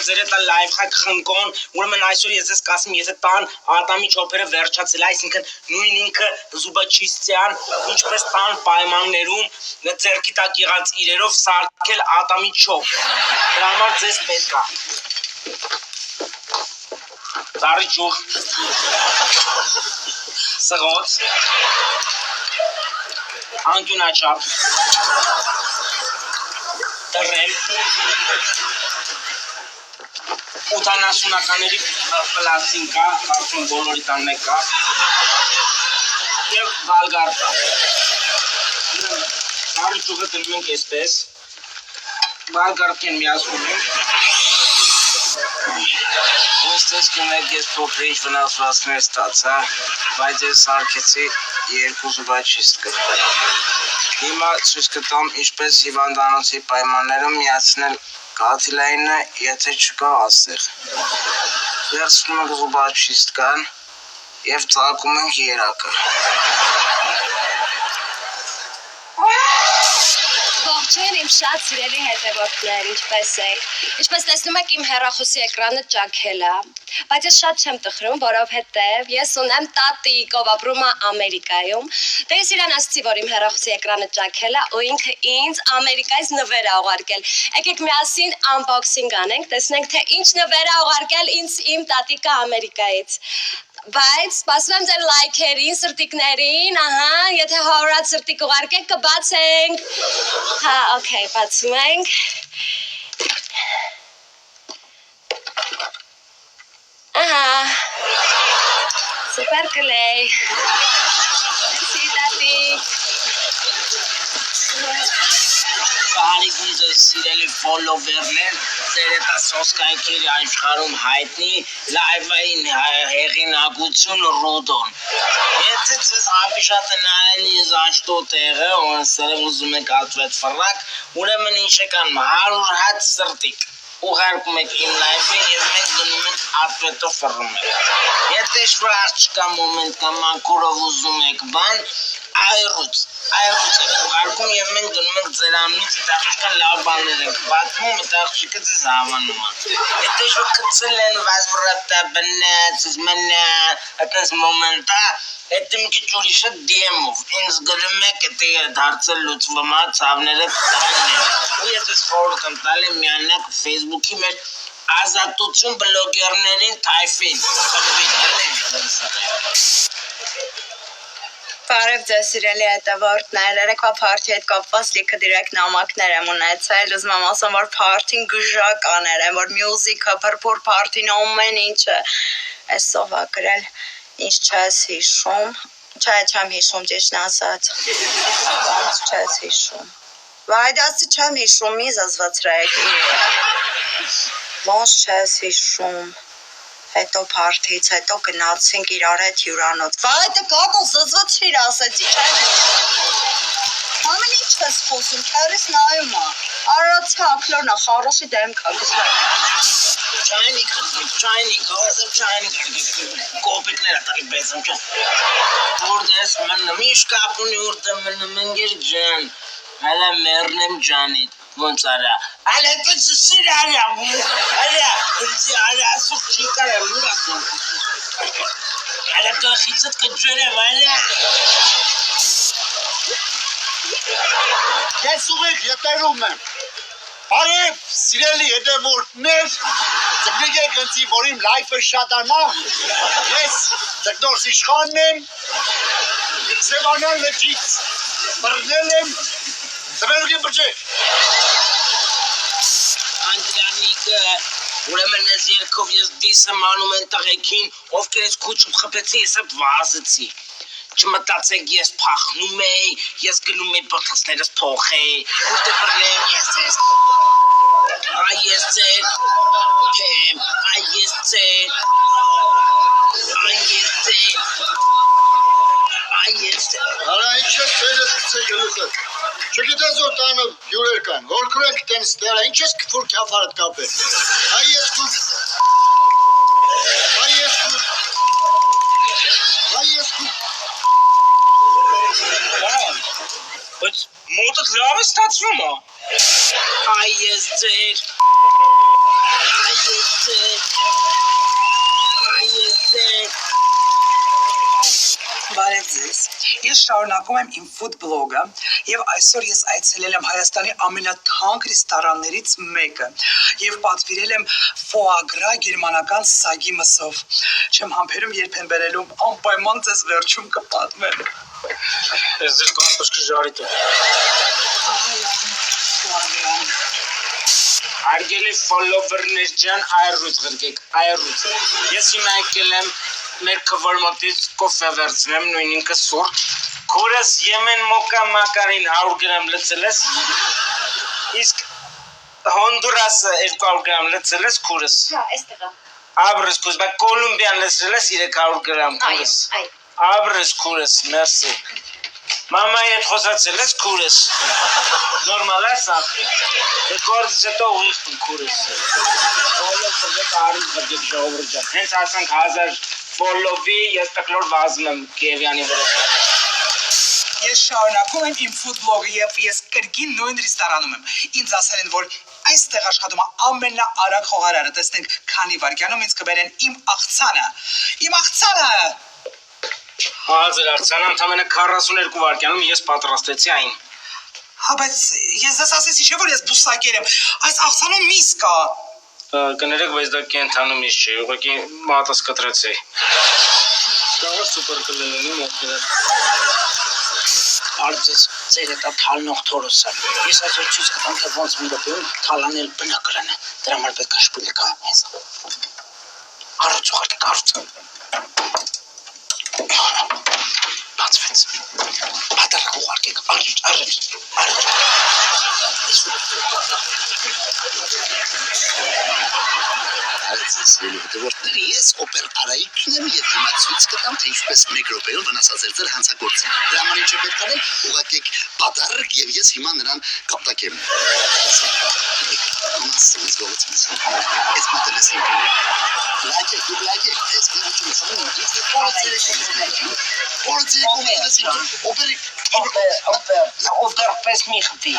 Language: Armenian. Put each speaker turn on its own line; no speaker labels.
ձեր հետ լայվ հակ խնկոն, ուրեմն այսօր ես ես կասեմ, եթե տան Ադամի չոփերը վերջացել, այսինքն նույն ինքը Զուբաչիստյան, ինչպես տան պայմաններում ձերքի տակ եղած իրերով սարքել Ադամի չոփ։ Դրա համար ձեզ պետք է Ծառի ճուղ, սղոց, անկյունաչափ, դռել, 80-ականների պլաստինկա, կարծում բոլորի տան մեկ կա, և բալգարտա։ Ծառի ճուղը դրում ենք այսպես, բալգարտին միացնում ենք, Ոստես կնեք ես փոքրիչ վնասվածքներ ստացա, բայց ես սարքեցի 2 զուբաչիստ կտա։ Հիմա ցույց կտամ ինչպես հիվանդանոցի պայմաններում միացնել կաթիլայինը, եթե չկա ասեղ։ Վերցնում ենք զուբաչիստկան և ծակում ենք երակը։
Ողջույն իմ շատ սիրելի հետևորդներ, ինչպես եք։ Ինչպես տեսնում եք, իմ հեռախոսի էկրանը ճաքել է, բայց ես շատ չեմ տխրում, որովհետև ես ունեմ տատիկ, ով ապրում է Ամերիկայում։ Դե ես իրան ասացի, որ իմ հեռախոսի էկրանը ճաքել է, ու ինքը ինձ Ամերիկայից նվեր է ուղարկել։ Եկեք միասին unboxing անենք, տեսնենք թե ինչ նվեր է ուղարկել ինձ իմ տատիկը Ամերիկայից։ Բայց սպասում եմ ձեր լայքերին, սրտիկներին, ահա, եթե հորած սրտիկ ուղարկեք կբացենք։ Հա, օքեյ, բացում ենք։ Ահա, սուպեր կլեյ։ Մերսի տատիկ։
Բարիք ու ձեզ սիրելի ֆոլովերներ, ձեր հետա սոսկայքերի աշխարհում հայտնի լայվային հեղինակություն Ռուդոն։ Եթե ձեզ հավիշատը նայելի ես աշտո տեղը, ոնսերը ուզում եք ատվեց ֆռակ, ուրեմն ինչ եք անում 100 հատ սրտիկ ուղարկում եք իմ լայվին և մենք գնում ենք ատվետով ֆռում եք։ Եթե շվախ չկա մոմենտ կամ անկուրով ուզում եք բան, այռուց եք ուղարկում և մենք գնում ենք ձեր ամնից տաղջիկան լավ բաներ ենք պատմում, տաղջիկը ձեզ հավանում է։ Եթե շո կծել են վազվրատա բնած, մնա, այդպես մոմենտա, Եթե մի քիչ ուրիշը DM-ով ինձ գրում եք, եթե դարձել լուծվում է, ցավները տանն են։ Ու ես ես խորհուրդ եմ տալի միանակ Facebook-ի մեր ազատություն բլոգերներին թայֆին։
Բարև ձեզ սիրելի հետևորդներ, երեկվա փարթի հետ կապված լիքը դիրект նամակներ եմ ունեցել, ուզում եմ ասեմ, որ փարթին գժականներ են, որ մյուզիկը, փրփուր փարթին ամեն ինչը, այսով է գրել, ինչ չես հիշում, չեմ հիշում ճիշտն ասած, ոնց չես հիշում, վայդացի չեմ հիշում, մի զզվացրեք, ոնց չես հիշում, հետո փարթից, հետո գնացինք իրար հետ հյուրանոց, վայդը կատո զզվացրիր ասեցի, չեմ հիշում, ամեն ինչ ես խոսում, քերիս նայում է, արացա ակլոնա, խարոսի դեմքա, գսնակ,
Չայնիկ, ասեմ չայնիկ, կոպիկներ ատալի բեզում չան, որդ ես մնում, ինչ կապ ունի ուրդը մնում, ընգեր ջան, հալա մերնեմ ջանիտ, ոնց արա, ալա կոց սիր արա, ասուխ չի կարեմ, ալա կախիցըտ կջերեմ, ալա,
Ես ուղիղ ետերում եմ, բարև սիրելի հետևորդներ, ծգնիկ եք ընցի, որ իմ լայվը շատանա, ես ծգնորս իշխանն եմ, Սևանան լջից բռնել եմ, ծվերուգի բջեք։
Անդրանիկը, ուրեմն ես երկով ես դիսը մանում են տղեքին, ովքեր ես կուչում խպեցի, ես հատ վազեցի։ Չմտացեք ես փախնում էի, ես գնում էի բրխացներս փոխեի, ուստե բռնեմ ես ես, այ ես ձեր, պեմ, այ ես ձեր,
Արա ինչ ես ծերես կծե գլուխը, չգիտես որ տանը հյուրեր կան, որ կրենք տենս տերա, ինչ ես կվոր կյապարդ կապեր, այ ես կուր,
բայց մոտդ լավ է ստացվում է, այ ես ձեր, այ ես
Ես շարունակում եմ իմ food blog-ը եւ այսօր ես այցելել եմ Հայաստանի ամենաթանկ ռեստորաններից մեկը եւ պատվիրել եմ foie gras գերմանական սագի մսով։ Չեմ համբերում երբեն բերելու, անպայման ձեզ վերջում կպատմեմ։
Ես ձեզ կարտոշկը ժարիտ եմ։ Արգելի follower-ներ ջան, այրուց գրկեք, այրուց։ Ես հիմա եկել եմ մեր քվորմոտից կոֆե վերցնեմ, նույն ինքը սուրճ։ Քուրս Եմեն մոկա մակարին 100 գրամ լցել ես։ Իսկ Հոնդուրասը 200 գրամ լցել ես քուրս։
Հա, այստեղ է։
Abrız kuz, bak Kolumbiyan lezzetles 300 gram kures.
Այ։
Abrız kures, merci. Mama yet xosatseles kures. Normal asap. Rekord zeto uğrıştım kures. Oğlum kuzet arız gıcık şovuracak. Hens asan 1000 follow-ի ես տկլոր վազում եմ Կիևյանի վրա։
Ես շարունակում եմ իմ food blog-ը եւ ես կրկին նույն ռեստորանում եմ։ Ինձ ասել են, որ այստեղ աշխատում է ամենաարագ խոհարարը, տեսնենք քանի վայրկյանում ինձ կբերեն իմ աղցանը։ Իմ աղցանը։
Հազար արձան ընդամենը 42 վայրկյանում ես պատրաստեցի այն։
Հա, բայց ես ձեզ ասեցի, չէ՞ որ ես բուսակեր եմ։ Այս աղցանում միս կա։
Կներեք, բայց դա կենթանում ինչ չէ, ուղղակի մատս կտրեցի։ Կարող սուպեր կլինի մոքերը։ Արդյոք ձեր դա թալնող թորոսը։ Ես այսօր ցույց կտամ, թե ոնց մի րոպեում թալանել բնակարան է։ Դրա համար պետք է շպիլը կա մեզ։ Առուց ուղարկեք, առուց։ Բացվեց։ Պատառք ուղարկեք, առուց։
Այցես ելույթներ ես օպեր արայիկն եմ եւ հիմա ցույց կտամ թե ինչպես մեկ րոպեում վնասազերծել հանցագործին։ Դրա համար ինչ պետք է անել, ուղարկեք պատառք եւ ես հիմա նրան կապտակեմ։ Մասից գողացած։ Ես մտածես ինքն։ Լայք, ես վերջում սա ինձ կորցրել եմ։ Օպերի
Օպեր պես մի խփի։